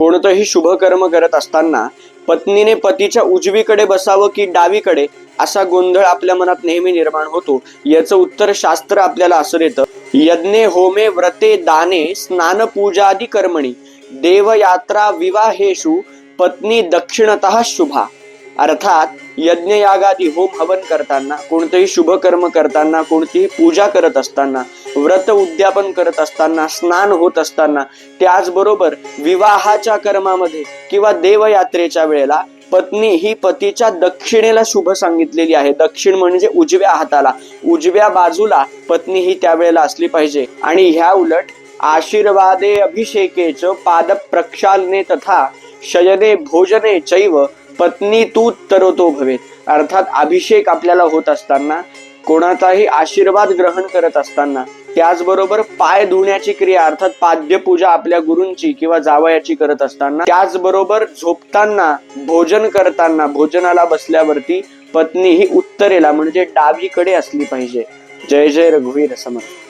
कोणतंही शुभ कर्म करत असताना पत्नीने पतीच्या उजवीकडे बसावं की डावीकडे असा गोंधळ आपल्या मनात नेहमी निर्माण होतो. याचं उत्तर शास्त्र आपल्याला असं देतं, यज्ञे होमे व्रते दाने स्नान पूजादी कर्मणी देवयात्रा विवाहेषु पत्नी दक्षिणतः शुभा. अर्थात यज्ञ यागादी होम हवन करताना, कोणतेही शुभ कर्म करताना, कोणतीही पूजा करत असताना, व्रत उद्यापन करत असताना, स्नान होत असताना, त्याचबरोबर विवाहाच्या कर्मामध्ये किंवा देवयात्रेच्या वेळेला पत्नी ही पतीच्या दक्षिणेला शुभ सांगितलेली आहे. दक्षिण म्हणजे उजव्या हाताला, उजव्या बाजूला पत्नी ही त्यावेळेला असली पाहिजे. आणि ह्या उलट आशीर्वादे अभिषेकेच पाद प्रक्षालने तथा शयने भोजने चैव पत्नी तू तरतो भवेत. अर्थात अभिषेक आपल्याला होत असताना, कोणाचाही आशीर्वाद ग्रहण करत असताना, त्याचबरोबर पाय धुण्याची क्रिया अर्थात पाद्यपूजा आपल्या गुरूंची किंवा जावयाची करत असताना, त्याचबरोबर झोपताना, भोजन करताना, भोजनाला बसल्यावरती पत्नी ही उत्तरेला म्हणजे डावीकडे असली पाहिजे. जय जय रघुवीर समर्थ.